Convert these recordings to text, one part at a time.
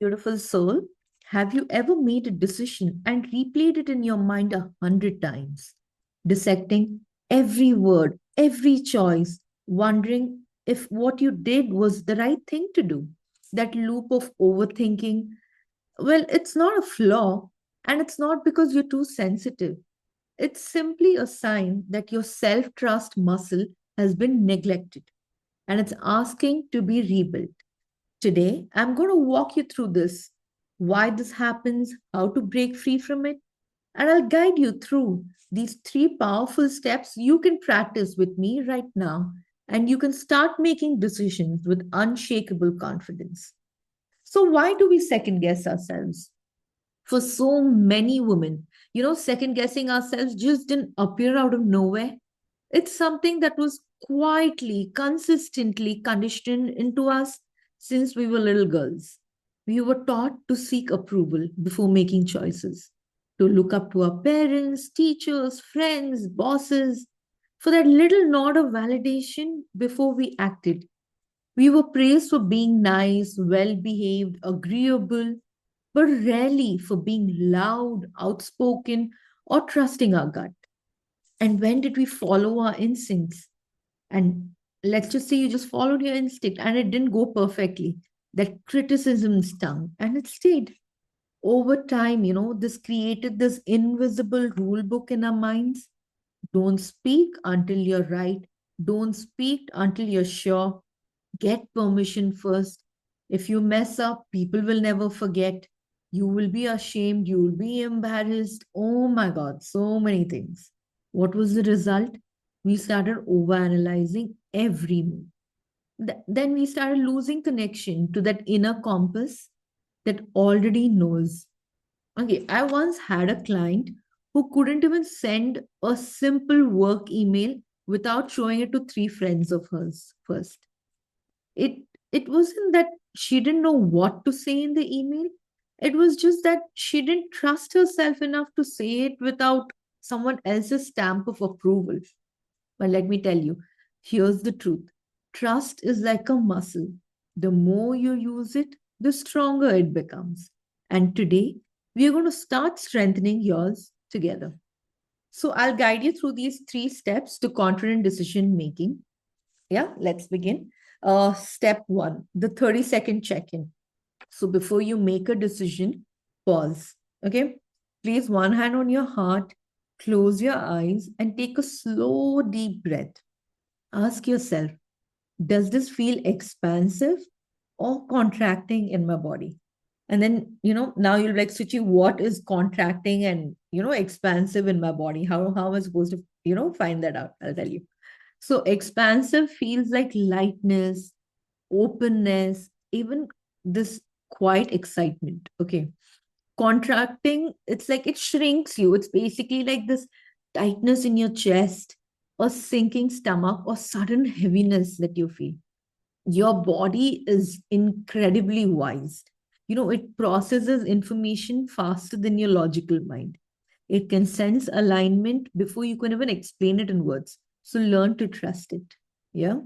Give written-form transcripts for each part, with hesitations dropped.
Beautiful soul, have you ever made a decision and replayed it in your mind 100 times, dissecting every word, every choice, wondering if what you did was the right thing to do? That loop of overthinking, well, it's not a flaw, and it's not because you're too sensitive. It's simply a sign that your self trust muscle has been neglected and it's asking to be rebuilt. Today, I'm going to walk you through this, why this happens, how to break free from it, and I'll guide you through these three powerful steps you can practice with me right now, and you can start making decisions with unshakable confidence. So, why do we second guess ourselves? For so many women, second guessing ourselves just didn't appear out of nowhere. It's something that was quietly, consistently conditioned into us since we were little girls. We were taught to seek approval before making choices, to look up to our parents, teachers, friends, bosses, for that little nod of validation before we acted. We were praised for being nice, well behaved, agreeable, but rarely for being loud, outspoken, or trusting our gut. And when did we follow our instincts? And let's just say you just followed your instinct and it didn't go perfectly. That criticism stung and it stayed. Over time, this created this invisible rule book in our minds. Don't speak until you're right. Don't speak until you're sure. Get permission first. If you mess up, people will never forget. You will be ashamed. You will be embarrassed. Oh my God, so many things. What was the result? We started overanalyzing every move. Then we started losing connection to that inner compass that already knows. Okay, I once had a client who couldn't even send a simple work email without showing it to three friends of hers first. It wasn't that she didn't know what to say in the email. It was just that she didn't trust herself enough to say it without someone else's stamp of approval. But let me tell you, here's the truth. Trust is like a muscle. The more you use it, the stronger it becomes. And today, we are going to start strengthening yours together. So I'll guide you through these three steps to confident decision making. Yeah, let's begin. Step one, the 30-second check in. So before you make a decision, pause. Okay. Place one hand on your heart, close your eyes, and take a slow, deep breath. Ask yourself, does this feel expansive or contracting in my body? And then, now you'll be like, Suchi, what is contracting and, expansive in my body? How am I supposed to, find that out? I'll tell you. So expansive feels like lightness, openness, even this quiet excitement. Okay. Contracting, it's like it shrinks you. It's basically like this tightness in your chest, or sinking stomach, or sudden heaviness that you feel. Your body is incredibly wise. It processes information faster than your logical mind. It can sense alignment before you can even explain it in words. So learn to trust it. Yeah.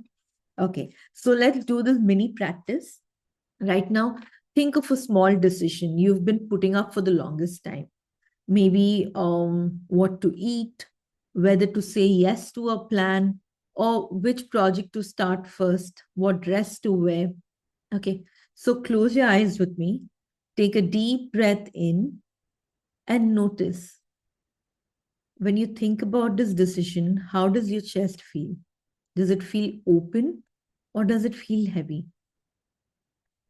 Okay. So let's do this mini practice. Right now, think of a small decision you've been putting up for the longest time. Maybe what to eat, whether to say yes to a plan, or which project to start first, what dress to wear. Okay, so close your eyes with me. Take a deep breath in and notice when you think about this decision, how does your chest feel? Does it feel open or does it feel heavy?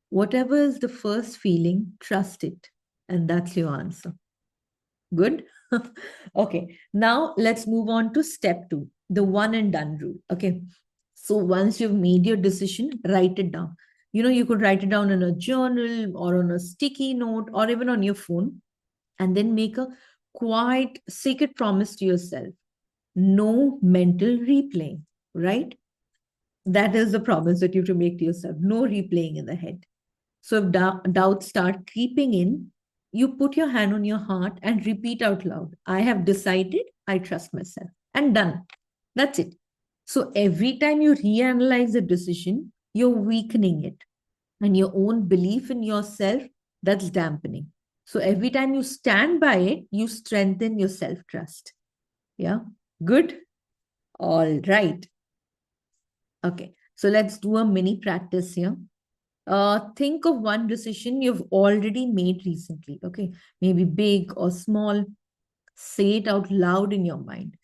Whatever is the first feeling, trust it. And that's your answer. Good? Okay, now let's move on to step two, the one and done rule. Okay, so once you've made your decision, write it down. You could write it down in a journal or on a sticky note or even on your phone, and then make a quiet, sacred promise to yourself. No mental replaying, right? That is the promise that you have to make to yourself. No replaying in the head. So if doubts start creeping in, you put your hand on your heart and repeat out loud, I have decided, I trust myself. And done. That's it. So every time you reanalyze the decision, you're weakening it. And your own belief in yourself That's dampening. So every time you stand by it, you strengthen your self trust. Yeah. Good. All right. Okay. So let's do a mini practice here. Think of one decision you've already made recently. Okay. Maybe big or small. Say it out loud in your mind.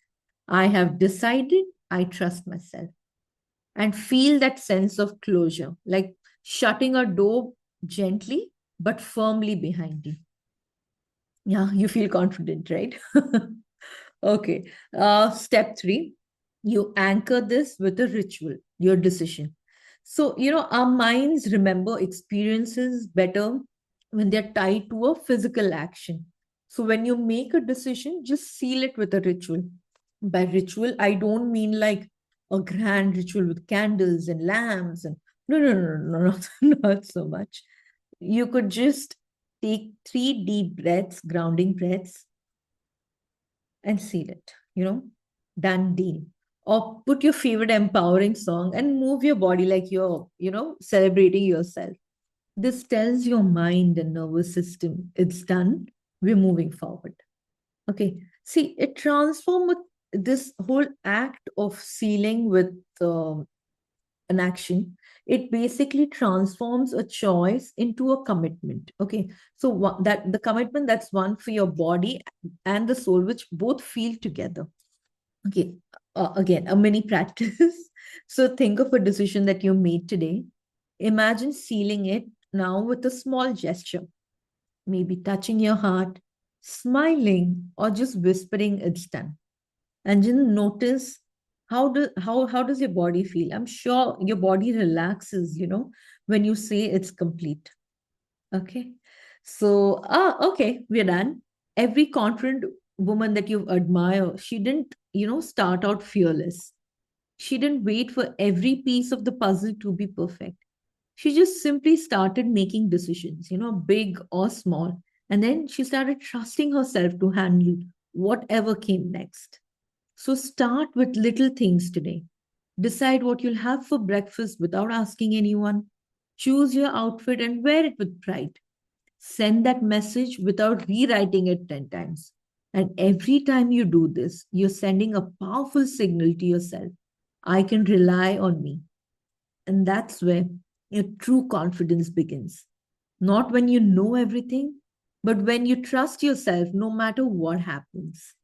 I have decided I trust myself. And feel that sense of closure, like shutting a door gently but firmly behind you. Yeah, you feel confident, right? Okay. Step three, you anchor this with a ritual, your decision. So, our minds remember experiences better when they're tied to a physical action. So, when you make a decision, just seal it with a ritual. By ritual, I don't mean like a grand ritual with candles and lamps and no, not, not so much. You could just take three deep breaths, grounding breaths, and seal it, done deal. Or put your favorite empowering song and move your body like you're, celebrating yourself. This tells your mind and nervous system it's done, we're moving forward. Okay. See, it transforms this whole act of sealing with an action. It basically transforms a choice into a commitment. Okay. So that the commitment that's one for your body and the soul, which both feel together. Okay. Again, a mini practice. So think of a decision that you made today. Imagine sealing it now with a small gesture, maybe touching your heart, smiling, or just whispering it's done. And just notice how does your body feel. I'm sure your body relaxes, when you say it's complete. Okay. So, okay, we're done. Every confident woman that you admire, she didn't, start out fearless. She didn't wait for every piece of the puzzle to be perfect. She just simply started making decisions, big or small. And then she started trusting herself to handle whatever came next. So start with little things today. Decide what you'll have for breakfast without asking anyone. Choose your outfit and wear it with pride. Send that message without rewriting it 10 times. And every time you do this, you're sending a powerful signal to yourself. I can rely on me. And that's where your true confidence begins. Not when you know everything, but when you trust yourself no matter what happens.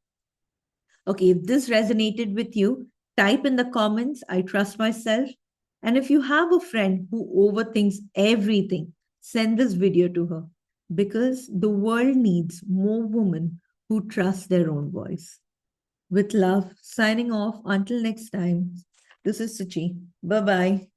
Okay, if this resonated with you, type in the comments, I trust myself. And if you have a friend who overthinks everything, send this video to her because the world needs more women who trust their own voice. With love, signing off until next time. This is Suchi. Bye bye.